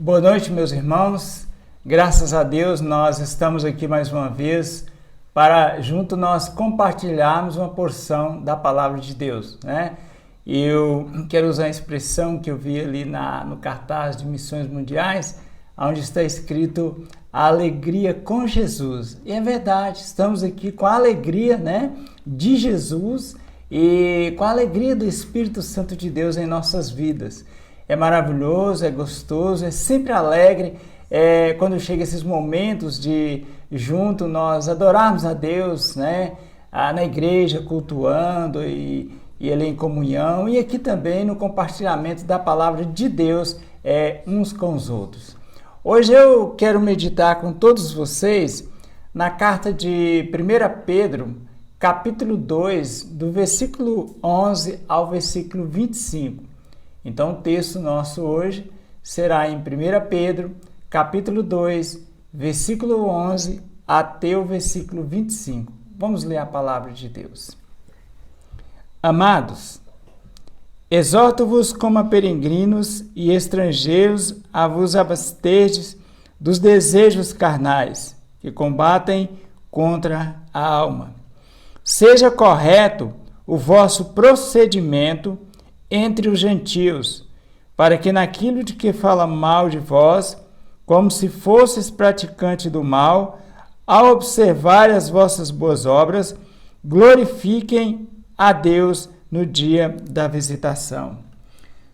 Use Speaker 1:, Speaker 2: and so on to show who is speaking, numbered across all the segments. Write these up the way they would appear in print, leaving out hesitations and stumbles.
Speaker 1: Boa noite, meus irmãos. Graças a Deus, nós estamos aqui mais uma vez para junto nós compartilharmos uma porção da palavra de Deus, né? E eu quero usar a expressão que eu vi ali no cartaz de Missões Mundiais, onde está escrito a alegria com Jesus. E é verdade, estamos aqui com a alegria, né, de Jesus e com a alegria do Espírito Santo de Deus em nossas vidas. É maravilhoso, é gostoso, é sempre alegre quando chega esses momentos de junto nós adorarmos a Deus, né? Na igreja, cultuando e ali em comunhão, e aqui também no compartilhamento da palavra de Deus uns com os outros. Hoje eu quero meditar com todos vocês na carta de 1 Pedro, capítulo 2, do versículo 11 ao versículo 25. Então, o texto nosso hoje será em 1 Pedro, capítulo 2, versículo 11 até o versículo 25. Vamos ler a palavra de Deus. Amados, exorto-vos como a peregrinos e estrangeiros a vos absterdes dos desejos carnais que combatem contra a alma. Seja correto o vosso procedimento entre os gentios, para que naquilo de que fala mal de vós, como se fosseis praticantes do mal, ao observar as vossas boas obras, glorifiquem a Deus no dia da visitação.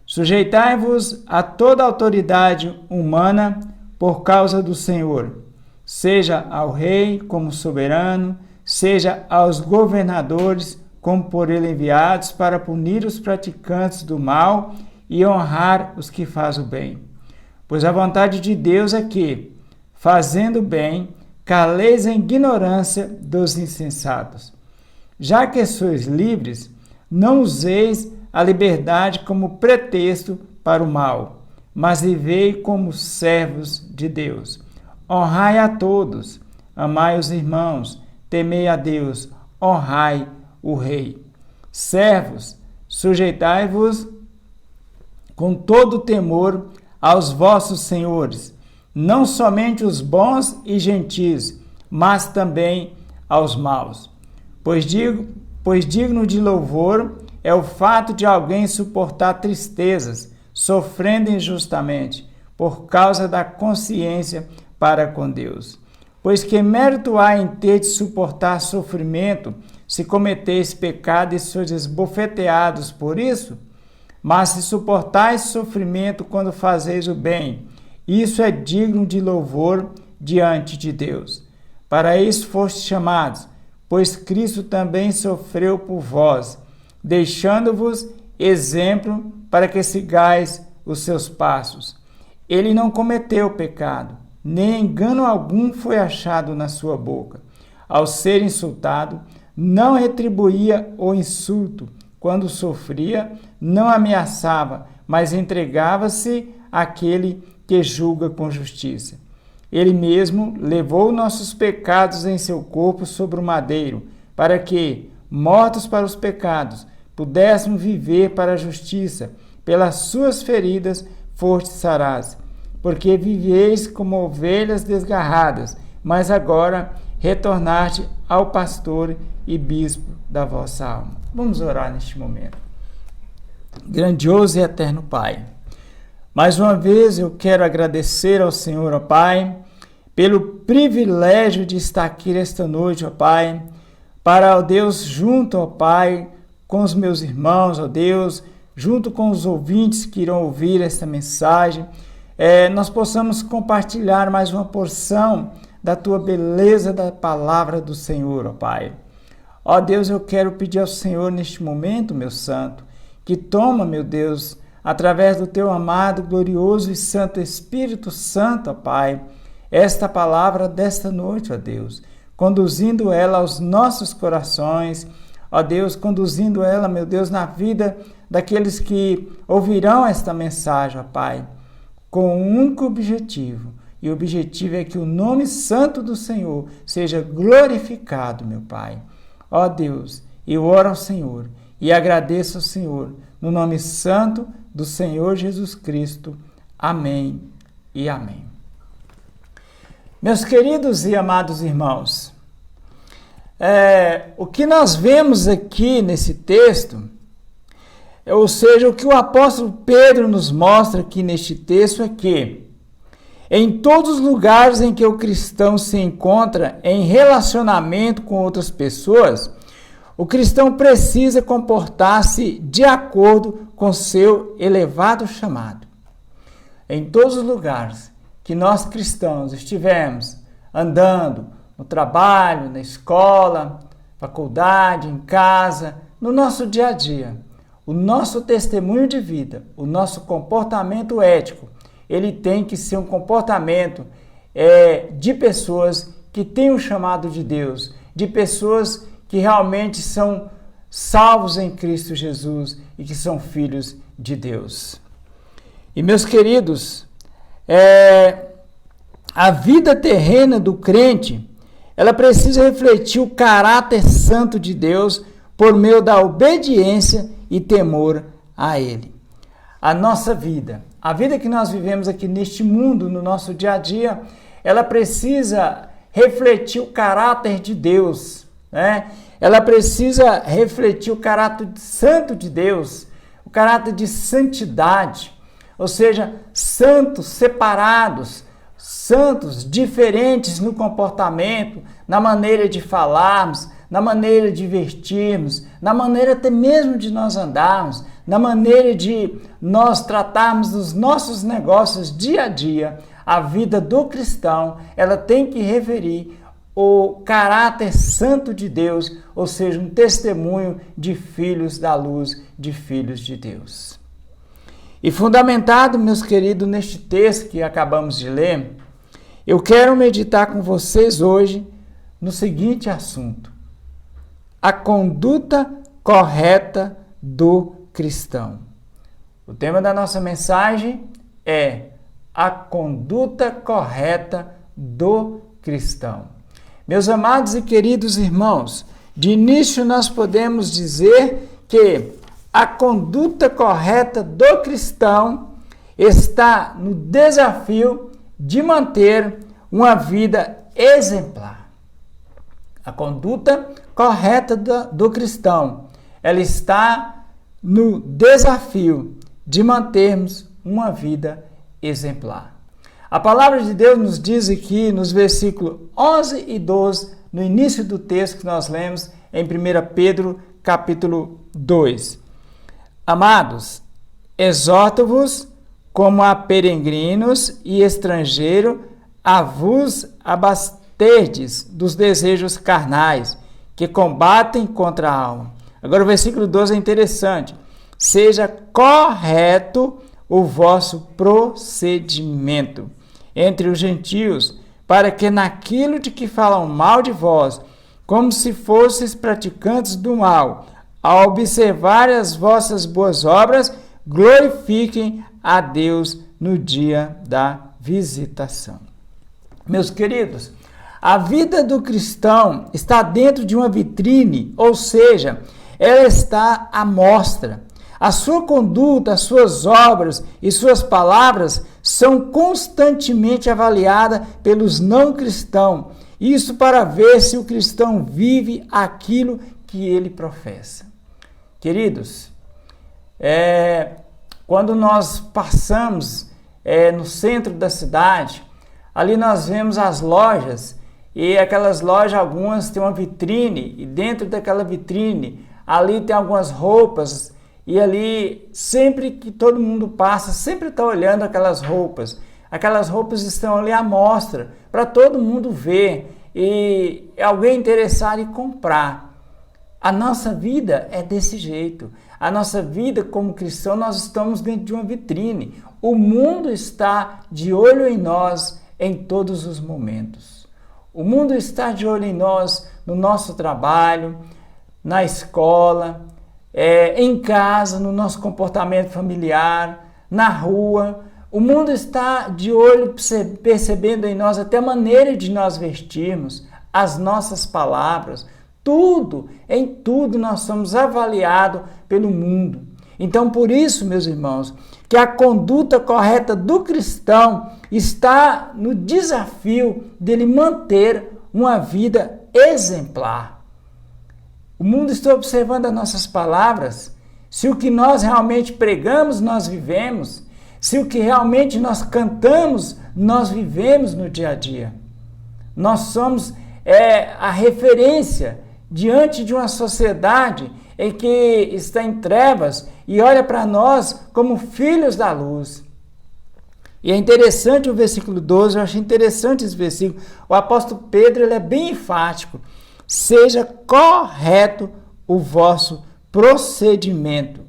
Speaker 1: Sujeitai-vos a toda autoridade humana por causa do Senhor, seja ao rei como soberano, seja aos governadores como por ele enviados para punir os praticantes do mal e honrar os que fazem o bem. Pois a vontade de Deus é que, fazendo o bem, caleis a ignorância dos insensatos. Já que sois livres, não useis a liberdade como pretexto para o mal, mas vivei como servos de Deus. Honrai a todos, amai os irmãos, temei a Deus, honrai o rei. Servos, sujeitai-vos com todo temor aos vossos senhores, não somente os bons e gentis, mas também aos maus. Pois digno de louvor é o fato de alguém suportar tristezas, sofrendo injustamente, por causa da consciência para com Deus. Pois que mérito há em ter de suportar sofrimento, se cometeis pecado e sois esbofeteados por isso? Mas se suportais sofrimento quando fazeis o bem, isso é digno de louvor diante de Deus. Para isso fostes chamados, pois Cristo também sofreu por vós, deixando-vos exemplo para que sigais os seus passos. Ele não cometeu pecado, nem engano algum foi achado na sua boca. Ao ser insultado, não retribuía o insulto. Quando sofria, não ameaçava, mas entregava-se àquele que julga com justiça. Ele mesmo levou nossos pecados em seu corpo sobre o madeiro, para que, mortos para os pecados, pudéssemos viver para a justiça. Pelas suas feridas fostes sarados, porque viveis como ovelhas desgarradas, mas agora retornaste ao pastor e bispo da vossa alma. Vamos orar neste momento. Grandioso e eterno Pai, mais uma vez eu quero agradecer ao Senhor, ó Pai, pelo privilégio de estar aqui esta noite, ó Pai, para, ó Deus, junto, ó Pai, com os meus irmãos, ó Deus, junto com os ouvintes que irão ouvir esta mensagem, nós possamos compartilhar mais uma porção da Tua beleza da palavra do Senhor, ó Pai. Ó Deus, eu quero pedir ao Senhor neste momento, meu Santo, que toma, meu Deus, através do Teu amado, glorioso e santo Espírito Santo, ó Pai, esta palavra desta noite, ó Deus, conduzindo ela aos nossos corações, ó Deus, conduzindo ela, meu Deus, na vida daqueles que ouvirão esta mensagem, ó Pai, com um único objetivo, e o objetivo é que o nome santo do Senhor seja glorificado, meu Pai. Ó Deus, eu oro ao Senhor e agradeço ao Senhor, no nome santo do Senhor Jesus Cristo. Amém e amém. Meus queridos e amados irmãos, o que nós vemos aqui nesse texto, ou seja, o que o apóstolo Pedro nos mostra aqui neste texto é que em todos os lugares em que o cristão se encontra em relacionamento com outras pessoas, o cristão precisa comportar-se de acordo com seu elevado chamado. Em todos os lugares que nós cristãos estivermos andando, no trabalho, na escola, faculdade, em casa, no nosso dia a dia, o nosso testemunho de vida, o nosso comportamento ético, ele tem que ser um comportamento de pessoas que têm o chamado de Deus, de pessoas que realmente são salvos em Cristo Jesus e que são filhos de Deus. E meus queridos, a vida terrena do crente, ela precisa refletir o caráter santo de Deus por meio da obediência e temor a Ele. A nossa vida, a vida que nós vivemos aqui neste mundo, no nosso dia a dia, ela precisa refletir o caráter de Deus, né? Ela precisa refletir o caráter santo de Deus, o caráter de santidade, ou seja, santos, separados, santos, diferentes no comportamento, na maneira de falarmos, na maneira de vestirmos, na maneira até mesmo de nós andarmos, na maneira de nós tratarmos os nossos negócios dia a dia. A vida do cristão, ela tem que referir o caráter santo de Deus, ou seja, um testemunho de filhos da luz, de filhos de Deus. E fundamentado, meus queridos, neste texto que acabamos de ler, eu quero meditar com vocês hoje no seguinte assunto: a conduta correta do cristão. O tema da nossa mensagem é a conduta correta do cristão. Meus amados e queridos irmãos, de início nós podemos dizer que a conduta correta do cristão está no desafio de manter uma vida exemplar. A conduta correta do cristão, ela está no desafio de mantermos uma vida exemplar. A palavra de Deus nos diz aqui nos versículos 11 e 12, no início do texto que nós lemos em 1 Pedro, capítulo 2. Amados, exorto-vos como a peregrinos e estrangeiros a vos abasterdes dos desejos carnais que combatem contra a alma. Agora o versículo 12 é interessante. Seja correto o vosso procedimento entre os gentios, para que naquilo de que falam mal de vós, como se fosseis praticantes do mal, ao observar as vossas boas obras, glorifiquem a Deus no dia da visitação. Meus queridos, a vida do cristão está dentro de uma vitrine, ou seja, ela está à mostra. A sua conduta, as suas obras e suas palavras são constantemente avaliadas pelos não cristãos. Isso para ver se o cristão vive aquilo que ele professa. Queridos, quando nós passamos no centro da cidade, ali nós vemos as lojas, e aquelas lojas, algumas têm uma vitrine, e dentro daquela vitrine, ali tem algumas roupas, e ali, sempre que todo mundo passa, sempre está olhando aquelas roupas. Aquelas roupas estão ali à mostra, para todo mundo ver, e alguém interessado em comprar. A nossa vida é desse jeito. A nossa vida como cristão, nós estamos dentro de uma vitrine. O mundo está de olho em nós em todos os momentos. O mundo está de olho em nós no nosso trabalho, na escola, em casa, no nosso comportamento familiar, na rua. O mundo está de olho, percebendo em nós até a maneira de nós vestirmos, as nossas palavras. Tudo, em tudo nós somos avaliados pelo mundo. Então, por isso, meus irmãos, que a conduta correta do cristão está no desafio dele manter uma vida exemplar. O mundo está observando as nossas palavras. Se o que nós realmente pregamos, nós vivemos. Se o que realmente nós cantamos, nós vivemos no dia a dia. Nós somos a referência diante de uma sociedade em que está em trevas e olha para nós como filhos da luz. E é interessante o versículo 12, eu achei interessante esse versículo. O apóstolo Pedro ele é bem enfático. Seja correto o vosso procedimento.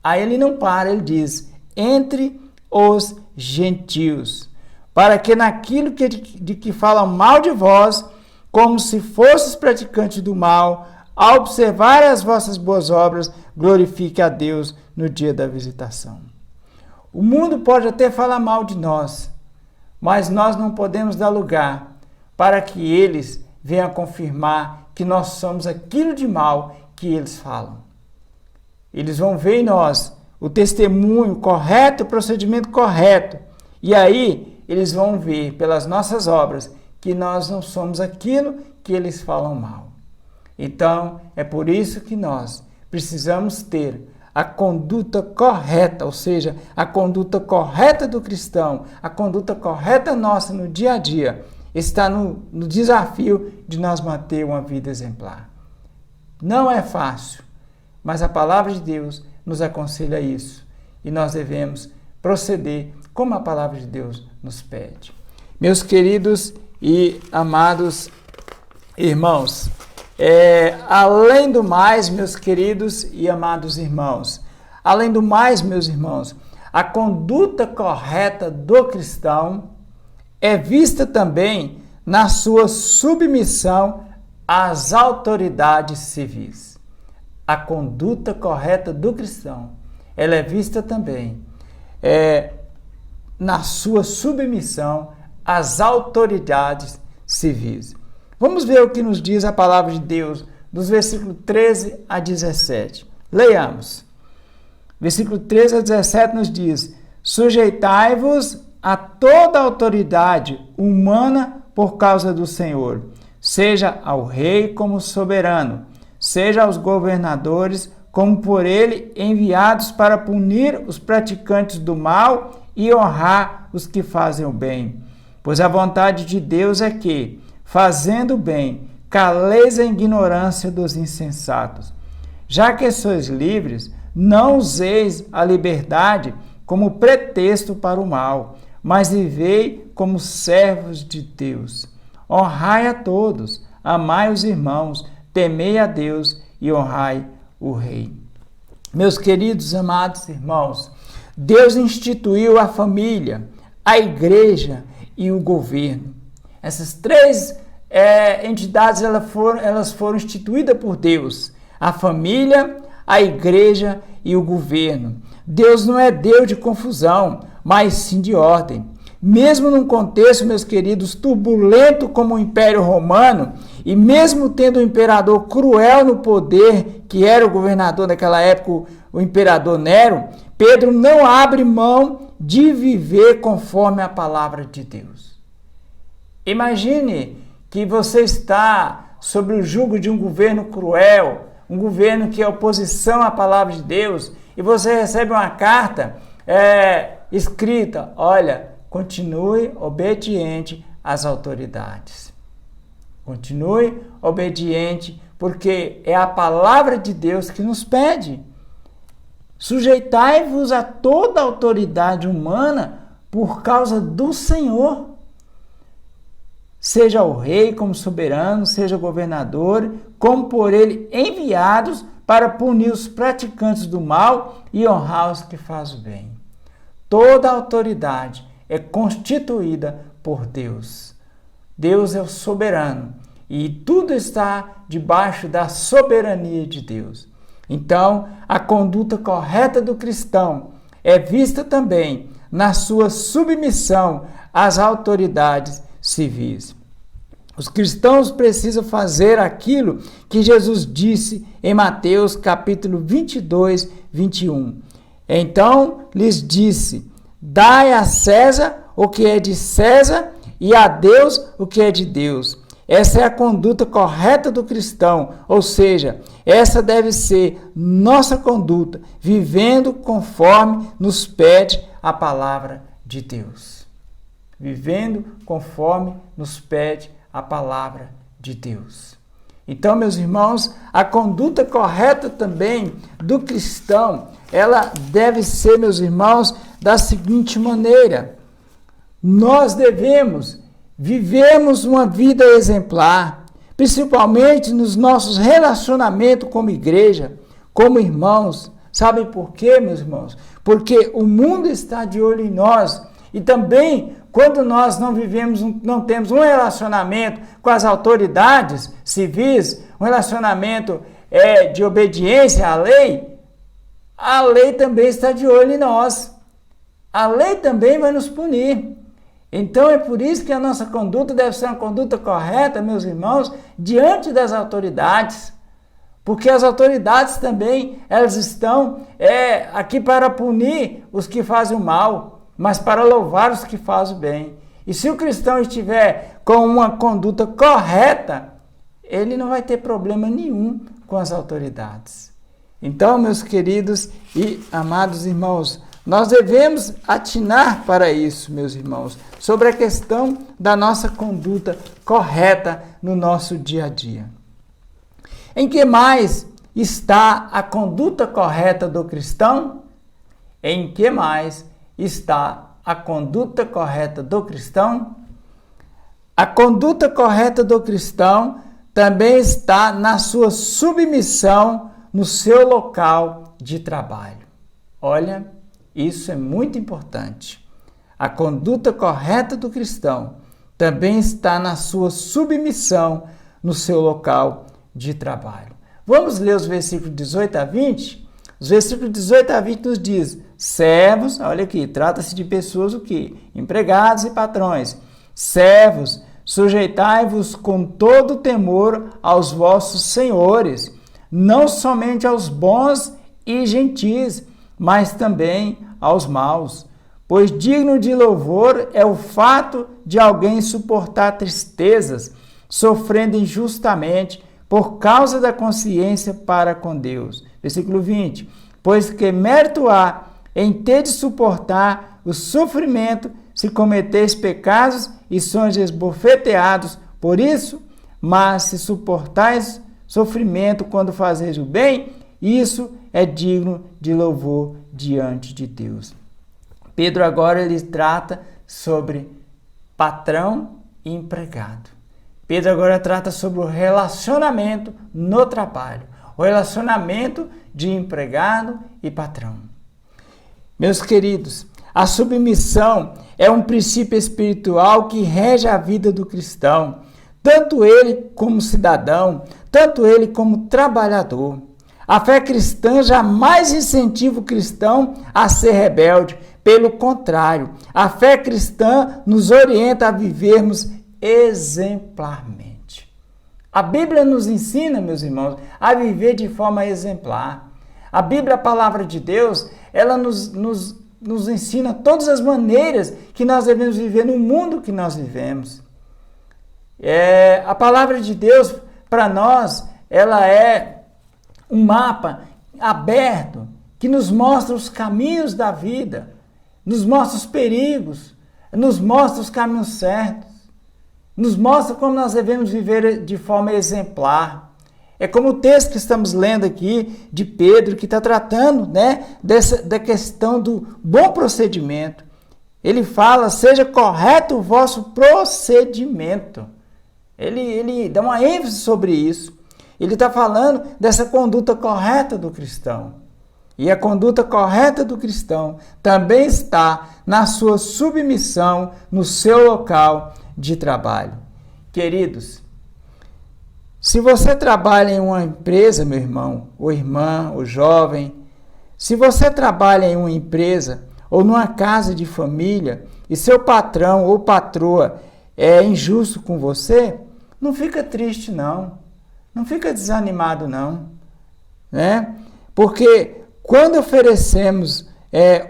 Speaker 1: Aí ele não para, ele diz, entre os gentios, para que naquilo de que falam mal de vós, como se fosseis praticantes do mal, ao observar as vossas boas obras, glorifique a Deus no dia da visitação. O mundo pode até falar mal de nós, mas nós não podemos dar lugar para que eles venham confirmar que nós somos aquilo de mal que eles falam. Eles vão ver em nós o testemunho correto, o procedimento correto. E aí eles vão ver pelas nossas obras que nós não somos aquilo que eles falam mal. Então, é por isso que nós precisamos ter a conduta correta, ou seja, a conduta correta do cristão, a conduta correta nossa no dia a dia, está no desafio de nós manter uma vida exemplar. Não é fácil, mas a palavra de Deus nos aconselha isso e nós devemos proceder como a palavra de Deus nos pede. Meus queridos e amados irmãos, além do mais, meus queridos e amados irmãos, além do mais, meus irmãos, a conduta correta do cristão é vista também na sua submissão às autoridades civis. A conduta correta do cristão, ela é vista também na sua submissão às autoridades civis. Vamos ver o que nos diz a palavra de Deus, dos versículos 13 a 17. Leiamos. Versículo 13 a 17 nos diz: sujeitai-vos a toda autoridade humana por causa do Senhor, seja ao rei como soberano, seja aos governadores como por ele enviados para punir os praticantes do mal e honrar os que fazem o bem. Pois a vontade de Deus é que, fazendo o bem, caleis a ignorância dos insensatos. Já que sois livres, não useis a liberdade como pretexto para o mal, mas vivei como servos de Deus. Honrai a todos, amai os irmãos, temei a Deus e honrai o Rei. Meus queridos amados irmãos, Deus instituiu a família, a igreja e o governo. Essas três entidades elas foram instituídas por Deus: a família, a igreja e o governo. Deus não é Deus de confusão, mas sim de ordem. Mesmo num contexto, meus queridos, turbulento como o Império Romano, e mesmo tendo um imperador cruel no poder, que era o governador daquela época, o imperador Nero, Pedro não abre mão de viver conforme a palavra de Deus. Imagine que você está sob o jugo de um governo cruel, um governo que é oposição à palavra de Deus, e você recebe uma carta escrita: olha, continue obediente às autoridades. Continue obediente, porque é a palavra de Deus que nos pede. Sujeitai-vos a toda autoridade humana por causa do Senhor. Seja o rei como soberano, seja o governador, como por ele enviados para punir os praticantes do mal e honrar os que fazem o bem. Toda autoridade é constituída por Deus. Deus é o soberano e tudo está debaixo da soberania de Deus. Então, a conduta correta do cristão é vista também na sua submissão às autoridades civis. Os cristãos precisam fazer aquilo que Jesus disse em Mateus capítulo 22, 21. Então lhes disse: dai a César o que é de César e a Deus o que é de Deus. Essa é a conduta correta do cristão, ou seja, essa deve ser nossa conduta, vivendo conforme nos pede a palavra de Deus. Vivendo conforme nos pede a palavra de Deus. Então, meus irmãos, a conduta correta também do cristão, ela deve ser, meus irmãos, da seguinte maneira: nós devemos vivermos uma vida exemplar, principalmente nos nossos relacionamentos como igreja, como irmãos. Sabe por quê, meus irmãos? Porque o mundo está de olho em nós. E também, quando nós não temos um relacionamento com as autoridades civis, um relacionamento de obediência à lei, a lei também está de olho em nós. A lei também vai nos punir. Então é por isso que a nossa conduta deve ser uma conduta correta, meus irmãos, diante das autoridades. Porque as autoridades também, elas estão aqui para punir os que fazem o mal, mas para louvar os que fazem o bem. E se o cristão estiver com uma conduta correta, ele não vai ter problema nenhum com as autoridades. Então, meus queridos e amados irmãos, nós devemos atinar para isso, meus irmãos, sobre a questão da nossa conduta correta no nosso dia a dia. Em que mais está a conduta correta do cristão? Em que mais está a conduta correta do cristão? A conduta correta do cristão também está na sua submissão no seu local de trabalho. Olha, isso é muito importante. A conduta correta do cristão também está na sua submissão no seu local de trabalho. Vamos ler os versículos 18 a 20? Os versículos 18 a 20 nos diz: servos, olha aqui, trata-se de pessoas o quê? Empregados e patrões. Servos, sujeitai-vos com todo temor aos vossos senhores, não somente aos bons e gentis, mas também aos maus. Pois digno de louvor é o fato de alguém suportar tristezas, sofrendo injustamente, por causa da consciência para com Deus. Versículo 20. Pois que mérito há em ter de suportar o sofrimento, se cometeis pecados e sois esbofeteados por isso, mas se suportais sofrimento quando fazeis o bem, isso é digno de louvor diante de Deus. Pedro agora ele trata sobre patrão e empregado. Pedro agora trata sobre o relacionamento no trabalho, o relacionamento de empregado e patrão. Meus queridos, a submissão é um princípio espiritual que rege a vida do cristão, tanto ele como cidadão, tanto ele como trabalhador. A fé cristã jamais incentiva o cristão a ser rebelde. Pelo contrário, a fé cristã nos orienta a vivermos exemplarmente. A Bíblia nos ensina, meus irmãos, a viver de forma exemplar. A Bíblia, a palavra de Deus, ela nos ensina todas as maneiras que nós devemos viver no mundo que nós vivemos. A palavra de Deus, para nós, ela é um mapa aberto que nos mostra os caminhos da vida, nos mostra os perigos, nos mostra os caminhos certos, nos mostra como nós devemos viver de forma exemplar. É como o texto que estamos lendo aqui de Pedro, que está tratando, da questão do bom procedimento. Ele fala: seja correto o vosso procedimento. Ele dá uma ênfase sobre isso. Ele está falando dessa conduta correta do cristão. E a conduta correta do cristão também está na sua submissão no seu local de trabalho. Queridos, se você trabalha em uma empresa, meu irmão, ou irmã, ou jovem, se você trabalha em uma empresa ou numa casa de família e seu patrão ou patroa é injusto com você, não fica triste não, não fica desanimado não, né? Porque quando oferecemos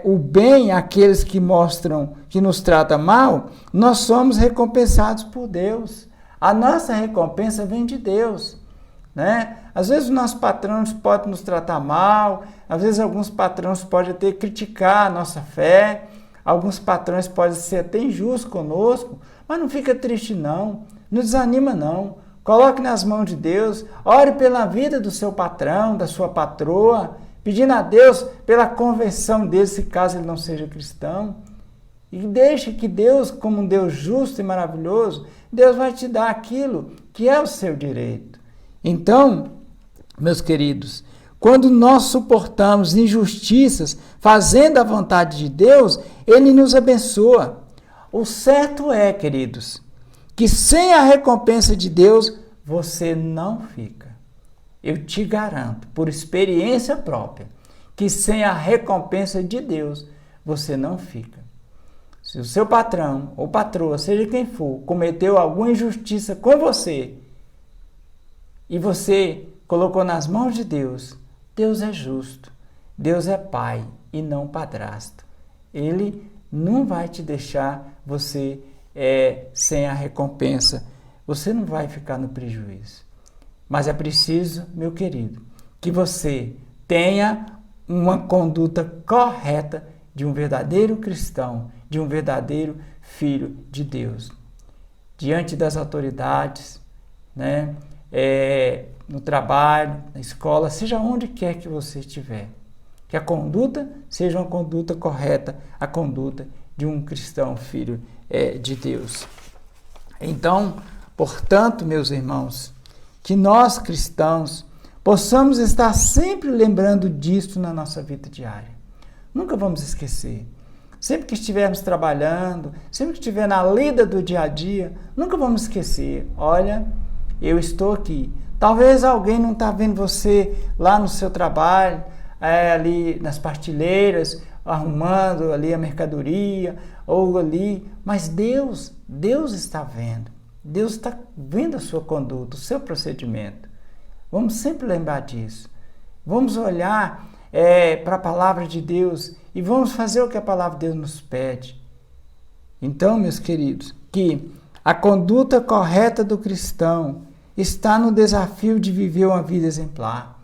Speaker 1: o bem àqueles que mostram, que nos tratam mal, nós somos recompensados por Deus. A nossa recompensa vem de Deus, né? Às vezes os nossos patrões podem nos tratar mal, às vezes alguns patrões podem até criticar a nossa fé, alguns patrões podem ser até injustos conosco, mas não fica triste não, não desanima não. Coloque nas mãos de Deus, ore pela vida do seu patrão, da sua patroa, pedindo a Deus pela conversão dele, se caso ele não seja cristão. E deixe que Deus, como um Deus justo e maravilhoso, Deus vai te dar aquilo que é o seu direito. Então, meus queridos, quando nós suportamos injustiças, fazendo a vontade de Deus, Ele nos abençoa. O certo é, queridos, que sem a recompensa de Deus, você não fica. Eu te garanto, por experiência própria, que sem a recompensa de Deus, você não fica. Se o seu patrão ou patroa, seja quem for, cometeu alguma injustiça com você e você colocou nas mãos de Deus, Deus é justo, Deus é pai e não padrasto. Ele não vai te deixar você sem a recompensa. Você não vai ficar no prejuízo. Mas é preciso, meu querido, que você tenha uma conduta correta de um verdadeiro cristão, de um verdadeiro filho de Deus. Diante das autoridades, né? No trabalho, na escola, seja onde quer que você estiver. Que a conduta seja uma conduta correta, a conduta de um cristão, filho de Deus. Então, portanto, meus irmãos, que nós cristãos possamos estar sempre lembrando disso na nossa vida diária. Nunca vamos esquecer. Sempre que estivermos trabalhando, sempre que estiver na lida do dia a dia, nunca vamos esquecer. Olha, eu estou aqui. Talvez alguém não está vendo você lá no seu trabalho, ali nas partilheiras, arrumando ali a mercadoria, ou ali, mas Deus está vendo. Deus está vendo a sua conduta, o seu procedimento. Vamos sempre lembrar disso. Vamos olhar para a palavra de Deus e vamos fazer o que a palavra de Deus nos pede. Então, meus queridos, que a conduta correta do cristão está no desafio de viver uma vida exemplar.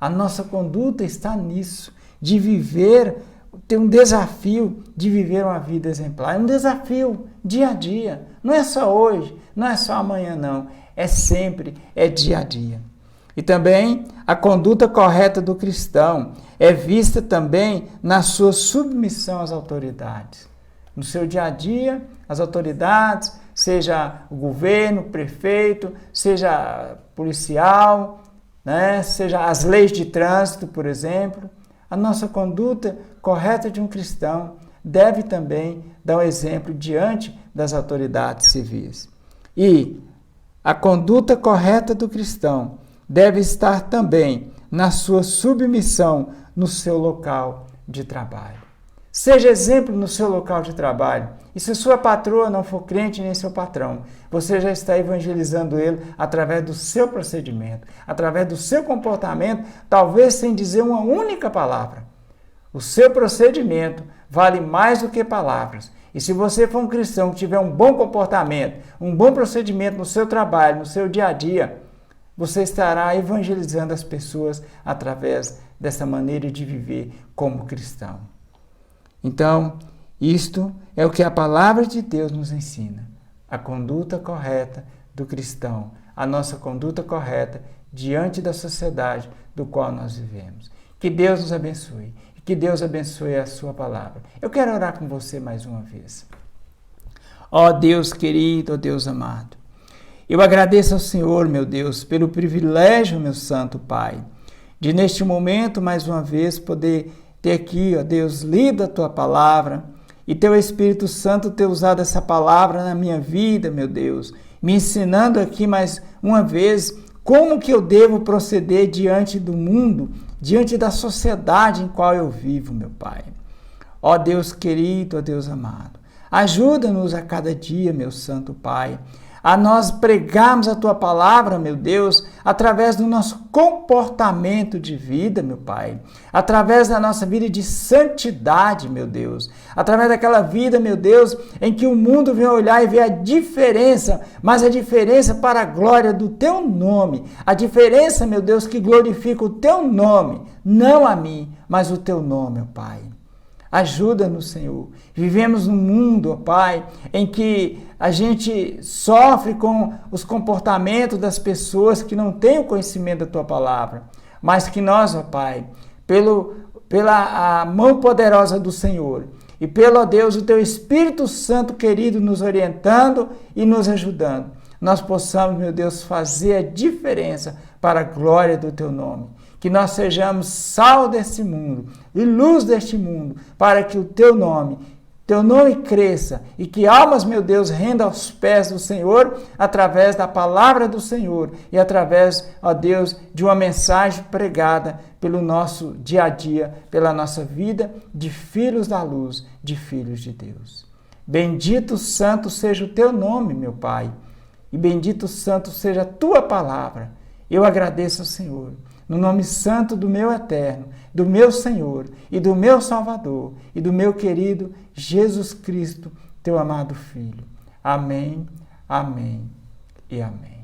Speaker 1: A nossa conduta está nisso, de viver, ter um desafio de viver uma vida exemplar. É um desafio dia a dia. Não é só hoje, não é só amanhã, não. É sempre, é dia a dia. E também a conduta correta do cristão é vista também na sua submissão às autoridades. No seu dia a dia, as autoridades, seja o governo, o prefeito, seja policial, né? Seja as leis de trânsito, por exemplo, a nossa conduta correta de um cristão deve também dar um exemplo diante das autoridades civis. E a conduta correta do cristão deve estar também na sua submissão no seu local de trabalho. Seja exemplo no seu local de trabalho. E se sua patroa não for crente nem seu patrão, você já está evangelizando ele através do seu procedimento, através do seu comportamento, talvez sem dizer uma única palavra. O seu procedimento vale mais do que palavras. E se você for um cristão que tiver um bom comportamento, um bom procedimento no seu trabalho, no seu dia a dia, você estará evangelizando as pessoas através dessa maneira de viver como cristão. Então, isto é o que a palavra de Deus nos ensina. A conduta correta do cristão, a nossa conduta correta diante da sociedade do qual nós vivemos. Que Deus nos abençoe. Que Deus abençoe a sua palavra. Eu quero orar com você mais uma vez. Ó Deus querido, ó Deus amado, eu agradeço ao Senhor, meu Deus, pelo privilégio, meu Santo Pai, de neste momento, mais uma vez, poder ter aqui, ó Deus, lido a Tua palavra e Teu Espírito Santo ter usado essa palavra na minha vida, meu Deus, me ensinando aqui mais uma vez como que eu devo proceder diante do mundo, diante da sociedade em qual eu vivo, meu Pai. Ó Deus querido, ó Deus amado, ajuda-nos a cada dia, meu Santo Pai, a nós pregarmos a Tua palavra, meu Deus, através do nosso comportamento de vida, meu Pai, através da nossa vida de santidade, meu Deus, através daquela vida, meu Deus, em que o mundo vem olhar e ver a diferença, mas a diferença para a glória do Teu nome, a diferença, meu Deus, que glorifica o Teu nome, não a mim, mas o Teu nome, meu Pai. Ajuda-nos, Senhor. Vivemos num mundo, ó Pai, em que a gente sofre com os comportamentos das pessoas que não têm o conhecimento da Tua palavra, mas que nós, ó Pai, pela a mão poderosa do Senhor e pelo, ó Deus, o Teu Espírito Santo querido nos orientando e nos ajudando, nós possamos, meu Deus, fazer a diferença para a glória do Teu nome. Que nós sejamos sal deste mundo e luz deste mundo, para que o Teu nome cresça e que almas, meu Deus, rendam aos pés do Senhor através da palavra do Senhor e através, ó Deus, de uma mensagem pregada pelo nosso dia a dia, pela nossa vida de filhos da luz, de filhos de Deus. Bendito santo seja o Teu nome, meu Pai, e bendito santo seja a Tua palavra. Eu agradeço ao Senhor. No nome santo do meu eterno, do meu Senhor e do meu Salvador e do meu querido Jesus Cristo, Teu amado Filho. Amém, amém e amém.